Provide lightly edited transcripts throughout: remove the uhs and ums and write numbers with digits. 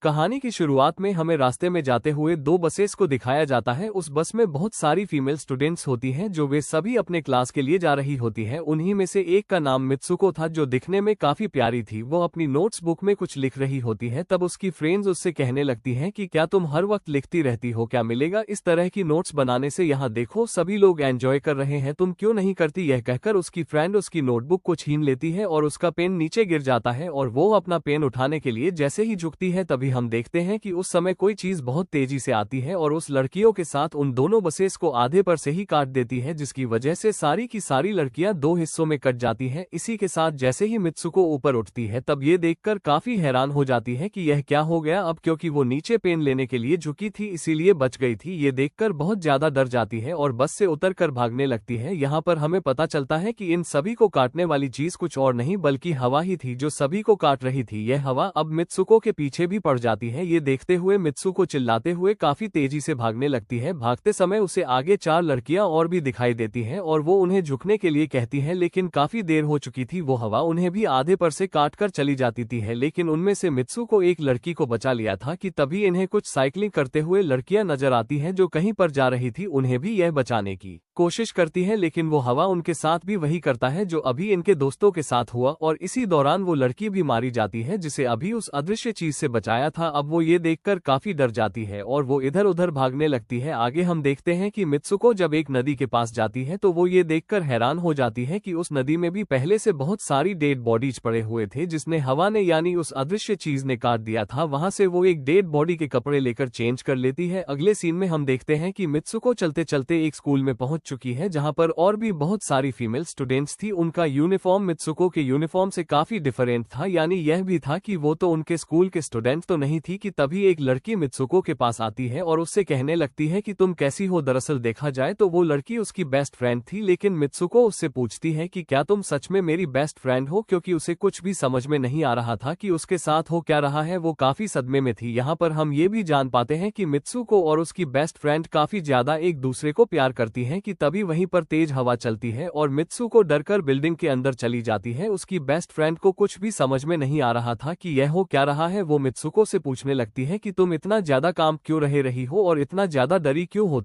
कहानी की शुरुआत में हमें रास्ते में जाते हुए दो बसेस को दिखाया जाता है। उस बस में बहुत सारी फीमेल स्टूडेंट्स होती हैं जो वे सभी अपने क्लास के लिए जा रही होती हैं। उन्हीं में से एक का नाम मित्सुको था जो दिखने में काफी प्यारी थी। वो अपनी नोट्स बुक में कुछ लिख रही होती है। तब उसकी फ्रेंड्स उससे कहने लगती हैं कि क्या तुम हर वक्त लिखती रहती हो, क्या मिलेगा इस तरह की नोट्स बनाने से, यहाँ देखो सभी लोग एंजॉय कर रहे हैं, तुम क्यों नहीं करती। यह कहकर उसकी फ्रेंड उसकी नोटबुक को छीन लेती है और उसका पेन नीचे गिर जाता है और वो अपना पेन उठाने के लिए जैसे ही झुकती है तभी हम देखते हैं कि उस समय कोई चीज बहुत तेजी से आती है और उस लड़कियों के साथ उन दोनों बसेस को आधे पर से ही काट देती है, जिसकी वजह से सारी की सारी लड़कियां दो हिस्सों में कट जाती हैं। इसी के साथ जैसे ही मित्सुको ऊपर उठती है तब ये देखकर काफी हैरान हो जाती है कि यह क्या हो गया अब, क्योंकि वो नीचे पेन लेने के लिए झुकी थी इसीलिए बच गई थी। ये देखकर बहुत ज्यादा डर जाती है और बस से उतर कर भागने लगती है। यहाँ पर हमें पता चलता है कि इन सभी को काटने वाली चीज कुछ और नहीं बल्कि हवा ही थी जो सभी को काट रही थी। यह हवा अब मित्सुको के पीछे भी पड़ जाती है। ये देखते हुए मित्सुको चिल्लाते हुए काफी तेजी से भागने लगती है। भागते समय उसे आगे चार लड़कियां और भी दिखाई देती हैं और वो उन्हें झुकने के लिए कहती हैं, लेकिन काफी देर हो चुकी थी। वो हवा उन्हें भी आधे पर से काट कर चली जाती थी है, लेकिन उनमें से मित्सुको एक लड़की को बचा लिया था कि तभी इन्हें कुछ साइकिलिंग करते हुए लड़कियां नजर आती हैं जो कहीं पर जा रही थी। उन्हें भी यह बचाने की कोशिश करती है, लेकिन वो हवा उनके साथ भी वही करता है जो अभी इनके दोस्तों के साथ हुआ और इसी दौरान वो लड़की भी मारी जाती है जिसे अभी उस अदृश्य चीज से बचाया था। अब वो ये देखकर काफी डर जाती है और वो इधर उधर भागने लगती है। आगे हम देखते हैं कि मित्सुको जब एक नदी के पास जाती है तो वो ये देखकर हैरान हो जाती है कि उस नदी में भी पहले से बहुत सारी डेड बॉडीज पड़े हुए थे जिसने हवा ने यानी उस अदृश्य चीज ने काट दिया था। वहां से वो एक डेड बॉडी के कपड़े लेकर चेंज कर लेती है। अगले सीन में हम देखते हैं कि मित्सुको चलते चलते एक स्कूल में पहुंच चुकी है जहां पर और भी बहुत सारी फीमेल स्टूडेंट्स थी। उनका यूनिफॉर्म मित्सुको के यूनिफॉर्म से काफी डिफरेंट था, यानी यह भी था कि वो तो उनके स्कूल के स्टूडेंट तो नहीं थी कि तभी एक लड़की मित्सुको के पास आती है और उससे कहने लगती है कि तुम कैसी हो। दरअसल देखा जाए तो वो लड़की उसकी बेस्ट फ्रेंड थी, लेकिन मित्सुको उससे पूछती है कि क्या तुम सच में मेरी बेस्ट फ्रेंड हो, क्योंकि उसे कुछ भी समझ में नहीं आ रहा था कि उसके साथ हो क्या रहा है। वो काफी सदमे में थी। यहाँ पर हम ये भी जान पाते हैं कि मित्सुको और उसकी बेस्ट फ्रेंड काफी ज्यादा एक दूसरे को प्यार करती हैं कि तभी वहीं पर तेज हवा चलती है और मित्सुको डरकर बिल्डिंग के अंदर चली जाती है। उसकी बेस्ट फ्रेंड को कुछ भी समझ में नहीं आ रहा था कि यह हो क्या रहा है। वो मित्सुको से पूछने लगती है कि तुम इतना ज्यादा काम क्यों रही हो और इतना ज्यादा डरी क्यों हो,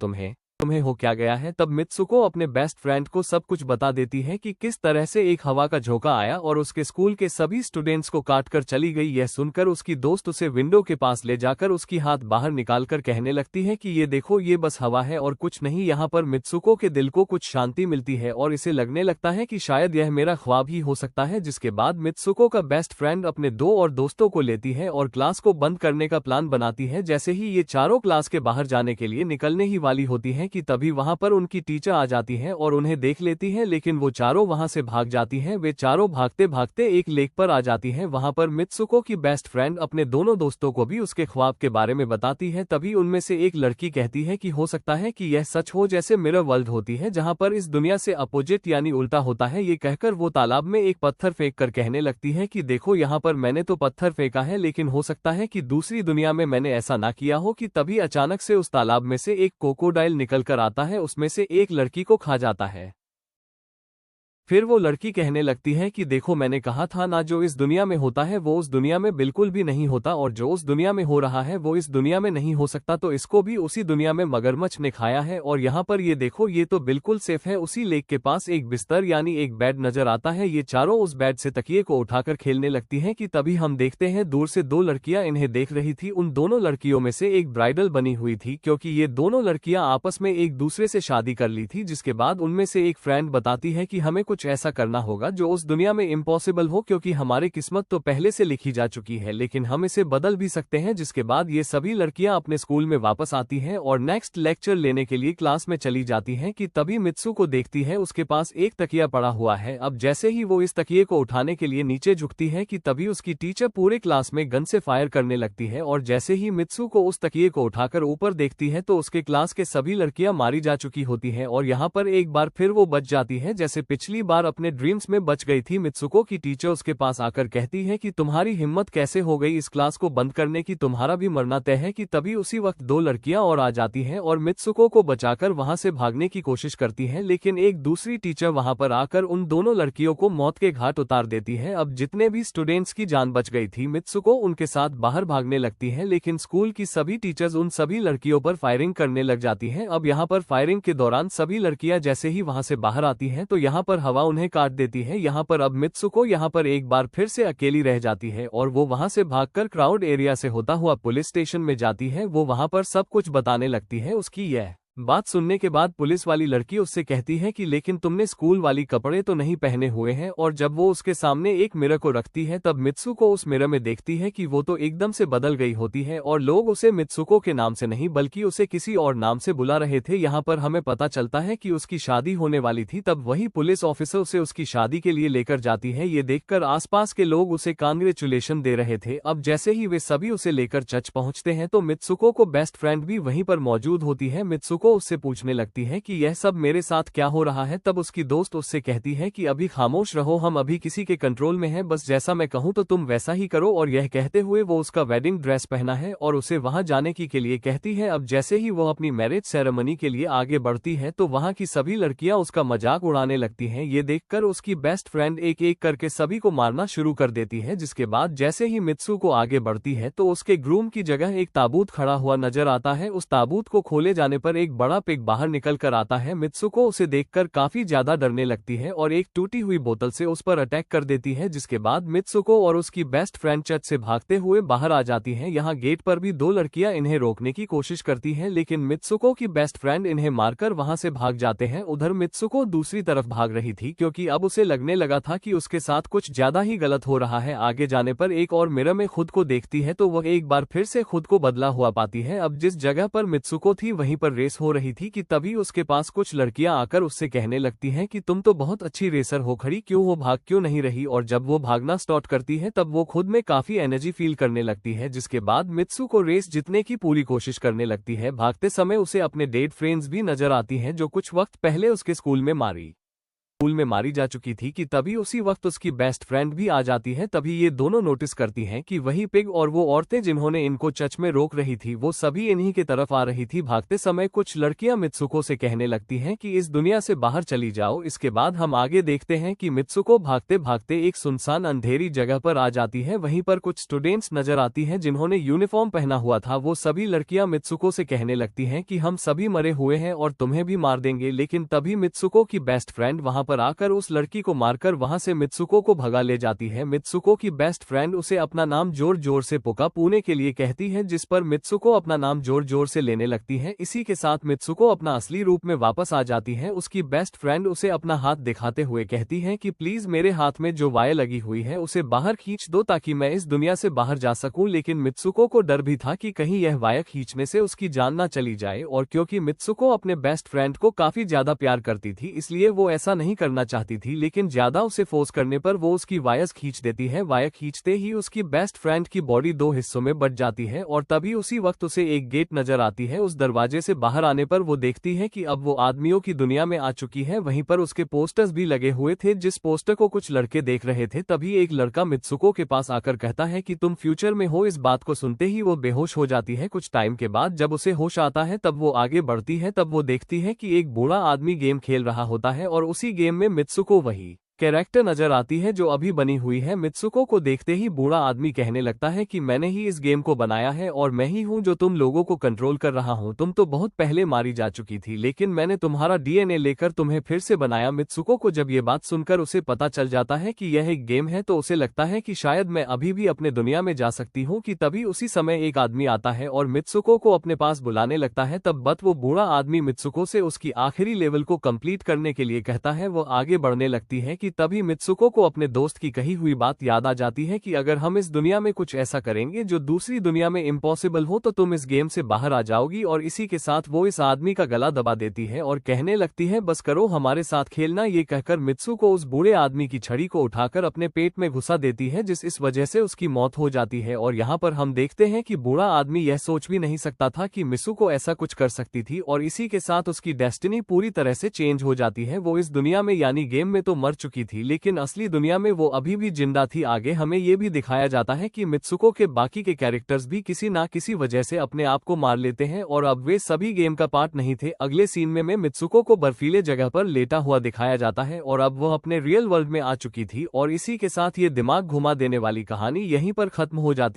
तुम्हें हो क्या गया है। तब मित्सुको अपने बेस्ट फ्रेंड को सब कुछ बता देती है कि किस तरह से एक हवा का झोंका आया और उसके स्कूल के सभी स्टूडेंट्स को काट कर चली गई। यह सुनकर उसकी दोस्त उसे विंडो के पास ले जाकर उसकी हाथ बाहर निकालकर कहने लगती है कि ये देखो ये बस हवा है और कुछ नहीं। यहाँ पर मित्सुको के दिल को कुछ शांति मिलती है और इसे लगने लगता है कि शायद यह मेरा ख्वाब ही हो सकता है। जिसके बाद मित्सुको का बेस्ट फ्रेंड अपने दो और दोस्तों को लेती है और क्लास को बंद करने का प्लान बनाती है। जैसे ही ये चारों क्लास के बाहर जाने के लिए निकलने ही वाली होती है कि तभी वहां पर उनकी टीचर आ जाती है और उन्हें देख लेती है, लेकिन वो चारों वहां से भाग जाती हैं। वे चारों भागते भागते एक लेक पर आ जाती हैं। वहां पर मित्सुको की बेस्ट फ्रेंड अपने दोनों दोस्तों को भी उसके ख्वाब के बारे में बताती है। तभी उनमें से एक लड़की कहती है कि हो सकता है कि यह सच हो, जैसे मिरर वर्ल्ड होती है जहां पर इस दुनिया से अपोजिट यानी उल्टा होता है। ये कहकर वो तालाब में एक पत्थर फेंक कर कहने लगती है कि देखो यहाँ पर मैंने तो पत्थर फेंका है, लेकिन हो सकता है कि दूसरी दुनिया में मैंने ऐसा ना किया हो। कि तभी अचानक से उस तालाब में से एक क्रोकोडाइल निकल कर आता है, उसमें से एक लड़की को खा जाता है। फिर वो लड़की कहने लगती है कि देखो मैंने कहा था ना, जो इस दुनिया में होता है वो उस दुनिया में बिल्कुल भी नहीं होता और जो उस दुनिया में हो रहा है वो इस दुनिया में नहीं हो सकता। तो इसको भी उसी दुनिया में मगरमच्छ ने खाया है। और यहाँ पर ये देखो ये तो बिल्कुल सेफ है। उसी लेक के पास एक बिस्तर यानी एक बेड नजर आता है। ये चारों उस बेड से तकिए को उठाकर खेलने लगती हैं कि तभी हम देखते हैं दूर से दो लड़कियां इन्हें देख रही थी। उन दोनों लड़कियों में से एक ब्राइडल बनी हुई थी क्योंकि ये दोनों लड़कियां आपस में एक दूसरे से शादी कर ली थी। जिसके बाद उनमें से एक फ्रेंड बताती है कि हमें कुछ ऐसा करना होगा जो उस दुनिया में इम्पॉसिबल हो, क्योंकि हमारी किस्मत तो पहले से लिखी जा चुकी है लेकिन हम इसे बदल भी सकते हैं। जिसके बाद ये सभी लड़कियां अपने स्कूल में वापस आती हैं और नेक्स्ट लेक्चर लेने के लिए क्लास में चली जाती हैं कि तभी मित्सु को देखती है उसके पास एक तकिया पड़ा हुआ है। अब जैसे ही वो इस तकिए को उठाने के लिए नीचे झुकती है कि तभी उसकी टीचर पूरे क्लास में गन से फायर करने लगती है और जैसे ही मित्सु को उस तकिए को उठाकर ऊपर देखती है तो उसके क्लास के सभी लड़कियां मारी जा चुकी होती हैं और यहाँ पर एक बार फिर वो बच जाती है जैसे पिछली बार अपने ड्रीम्स में बच गई थी। मित्सुको की टीचर उसके पास आकर कहती है कि तुम्हारी हिम्मत कैसे हो गई इस क्लास को बंद करने की, तुम्हारा भी मरना तय है। कि तभी उसी वक्त दो लड़कियां और आ जाती हैं और मित्सुको को बचाकर वहां से भागने की कोशिश करती हैं, लेकिन एक दूसरी टीचर वहां पर आकर उन दोनों लड़कियों को मौत के घाट उतार देती है। अब जितने भी स्टूडेंट्स की जान बच गई थी, मित्सुको उनके साथ बाहर भागने लगती है, लेकिन स्कूल की सभी टीचर्स उन सभी लड़कियों पर फायरिंग करने लग जाती हैं। अब यहाँ पर फायरिंग के दौरान सभी लड़कियां जैसे ही वहां से बाहर आती हैं तो यहाँ पर हवा उन्हें काट देती है। यहाँ पर अब मित्सुको यहाँ पर एक बार फिर से अकेली रह जाती है और वो वहां से भागकर क्राउड एरिया से होता हुआ पुलिस स्टेशन में जाती है। वो वहां पर सब कुछ बताने लगती है। उसकी यह बात सुनने के बाद पुलिस वाली लड़की उससे कहती है कि लेकिन तुमने स्कूल वाली कपड़े तो नहीं पहने हुए हैं। और जब वो उसके सामने एक मिरर को रखती है तब मित्सुको उस मिरर में देखती है कि वो तो एकदम से बदल गई होती है और लोग उसे मित्सुको के नाम से नहीं बल्कि उसे किसी और नाम से बुला रहे थे। यहाँ पर हमें पता चलता है कि उसकी शादी होने वाली थी। तब वही पुलिस ऑफिसर उसे उसकी शादी के लिए लेकर जाती है। ये देखकर आसपास के लोग उसे कांग्रेचुलेशन दे रहे थे। अब जैसे ही वे सभी उसे लेकर चर्च पहुंचते हैं तो मित्सुको को बेस्ट फ्रेंड भी वहीं पर मौजूद होती है। मित्सुको उससे पूछने लगती है कि यह सब मेरे साथ क्या हो रहा है। तब उसकी दोस्त उससे कहती है कि अभी खामोश रहो, हम अभी किसी के कंट्रोल में हैं, बस जैसा मैं कहूं तो तुम वैसा ही करो। और यह कहते हुए वो उसका वेडिंग ड्रेस पहना है और उसे वहां जाने के लिए कहती है। अब जैसे ही वो अपनी मैरिज सेरेमनी के लिए आगे बढ़ती है तो वहां की सभी लड़कियां उसका मजाक उड़ाने लगती हैं। ये देखकर उसकी बेस्ट फ्रेंड एक एक करके सभी को मारना शुरू कर देती है। जिसके बाद जैसे ही मित्सुको आगे बढ़ती है तो उसके ग्रूम की जगह एक ताबूत खड़ा हुआ नजर आता है। उस ताबूत को खोले जाने पर एक बड़ा पिग बाहर निकल कर आता है। मित्सुको उसे देखकर काफी ज्यादा डरने लगती है और एक टूटी हुई बोतल से उस पर अटैक कर देती है। जिसके बाद मित्सुको और उसकी बेस्ट फ्रेंड चर्च से भागते हुए बाहर आ जाती हैं। यहाँ गेट पर भी दो लड़कियां इन्हें रोकने की कोशिश करती हैं, लेकिन मित्सुको की बेस्ट फ्रेंड इन्हें मारकर वहां से भाग जाते हैं। उधर मित्सुको दूसरी तरफ भाग रही थी क्योंकि अब उसे लगने लगा था कि उसके साथ कुछ ज्यादा ही गलत हो रहा है। आगे जाने पर एक और मिरर में खुद को देखती है तो वह एक बार फिर से खुद को बदला हुआ पाती है। अब जिस जगह पर मित्सुको थी वहीं पर रेस हो रही थी कि तभी उसके पास कुछ लड़कियां आकर उससे कहने लगती हैं कि तुम तो बहुत अच्छी रेसर हो, खड़ी क्यों हो, भाग क्यों नहीं रही। और जब वो भागना स्टार्ट करती है तब वो खुद में काफी एनर्जी फील करने लगती है। जिसके बाद मित्सुको रेस जीतने की पूरी कोशिश करने लगती है। भागते समय उसे अपने डेड फ्रेंड्स भी नजर आती हैं जो कुछ वक्त पहले उसके स्कूल में मारी जा चुकी थी। कि तभी उसी वक्त उसकी बेस्ट फ्रेंड भी आ जाती है। तभी ये दोनों नोटिस करती हैं कि वही पिग और वो औरतें जिन्होंने इनको चर्च में रोक रही थी वो सभी इन्हीं की तरफ आ रही थी। भागते समय कुछ लड़कियां मित्सुको से कहने लगती हैं कि इस दुनिया से बाहर चली जाओ। इसके बाद हम आगे देखते हैं कि मित्सुको भागते भागते एक सुनसान अंधेरी जगह पर आ जाती है। वहीं पर कुछ स्टूडेंट्स नजर आती हैं जिन्होंने यूनिफॉर्म पहना हुआ था। वो सभी लड़कियां मित्सुको से कहने लगती हैं कि हम सभी मरे हुए हैं और तुम्हें भी मार देंगे। लेकिन तभी मित्सुको की बेस्ट फ्रेंड वहां पर आकर उस लड़की को मारकर वहां से मित्सुको को भगा ले जाती है। मित्सुको की बेस्ट फ्रेंड उसे अपना नाम जोर जोर से पुकारने के लिए कहती है, जिस पर मित्सुको अपना नाम जोर जोर से लेने लगती है। इसी के साथ मित्सुको अपना असली रूप में वापस आ जाती है। उसकी बेस्ट फ्रेंड उसे अपना हाथ दिखाते हुए कहती है कि प्लीज मेरे हाथ में जो वायर लगी हुई है उसे बाहर खींच दो ताकि मैं इस दुनिया से बाहर जा सकूं। लेकिन मित्सुको को डर भी था कि कहीं यह वायर खींचने से उसकी जान ना चली जाए, और क्योंकि मित्सुको अपने बेस्ट फ्रेंड को काफी ज्यादा प्यार करती थी इसलिए वो ऐसा नहीं करना चाहती थी। लेकिन ज्यादा उसे फोर्स करने पर वो उसकी वायर्स खींच देती है। वायर खींचते ही उसकी बेस्ट फ्रेंड की बॉडी दो हिस्सों में बट जाती है और तभी उसी वक्त उसे एक गेट नजर आती है। उस दरवाजे से बाहर आने पर वो देखती है कि अब वो आदमियों की दुनिया में आ चुकी है। वहीं पर उसके पोस्टर्स भी लगे हुए थे जिस पोस्टर को कुछ लड़के देख रहे थे। तभी एक लड़का मित्सुको के पास आकर कहता है कि तुम फ्यूचर में हो। इस बात को सुनते ही वो बेहोश हो जाती है। कुछ टाइम के बाद जब उसे होश आता है तब वो आगे बढ़ती है। तब वो देखती है कि एक बूढ़ा आदमी गेम खेल रहा होता है और उसी गेम में मित्सुको वही कैरेक्टर नजर आती है जो अभी बनी हुई है। मित्सुको को देखते ही बूढ़ा आदमी कहने लगता है कि मैंने ही इस गेम को बनाया है और मैं ही हूं जो तुम लोगों को कंट्रोल कर रहा हूं। तुम तो बहुत पहले मारी जा चुकी थी लेकिन मैंने तुम्हारा डीएनए लेकर तुम्हें फिर से बनाया। मित्सुको को जब ये बात सुनकर उसे पता चल जाता है कि यह एक गेम है तो उसे लगता है कि शायद मैं अभी भी अपने दुनिया में जा सकती हूँ। कि तभी उसी समय एक आदमी आता है और मित्सुको को अपने पास बुलाने लगता है। तब बट वो बूढ़ा आदमी मित्सुको से उसकी आखिरी लेवल को कंप्लीट करने के लिए कहता है। वो आगे बढ़ने लगती है कि कि तभी मित्सुको को अपने दोस्त की कही हुई बात याद आ जाती है कि अगर हम इस दुनिया में कुछ ऐसा करेंगे जो दूसरी दुनिया में इम्पॉसिबल हो तो तुम इस गेम से बाहर आ जाओगी। और इसी के साथ वो इस आदमी का गला दबा देती है और कहने लगती है बस करो हमारे साथ खेलना। ये कहकर मित्सुको उस बूढ़े आदमी की छड़ी को उठाकर अपने पेट में घुसा देती है, जिस इस वजह से उसकी मौत हो जाती है। और यहाँ पर हम देखते हैं कि बूढ़ा आदमी यह सोच भी नहीं सकता था कि मित्सुको ऐसा कुछ कर सकती थी और इसी के साथ उसकी डेस्टिनी पूरी तरह से चेंज हो जाती है। वो इस दुनिया में यानी गेम में तो मर चुकी थी, लेकिन असली दुनिया में वो अभी भी जिंदा थी। आगे हमें ये भी दिखाया जाता है कि मित्सुको के बाकी के कैरेक्टर्स भी किसी ना किसी वजह से अपने आप को मार लेते हैं और अब वे सभी गेम का पार्ट नहीं थे। अगले सीन में मित्सुको को बर्फीले जगह पर लेटा हुआ दिखाया जाता है और अब वह अपने रियल वर्ल्ड में आ चुकी थी और इसी के साथ ये दिमाग घुमा देने वाली कहानी यहीं पर खत्म हो जाती है।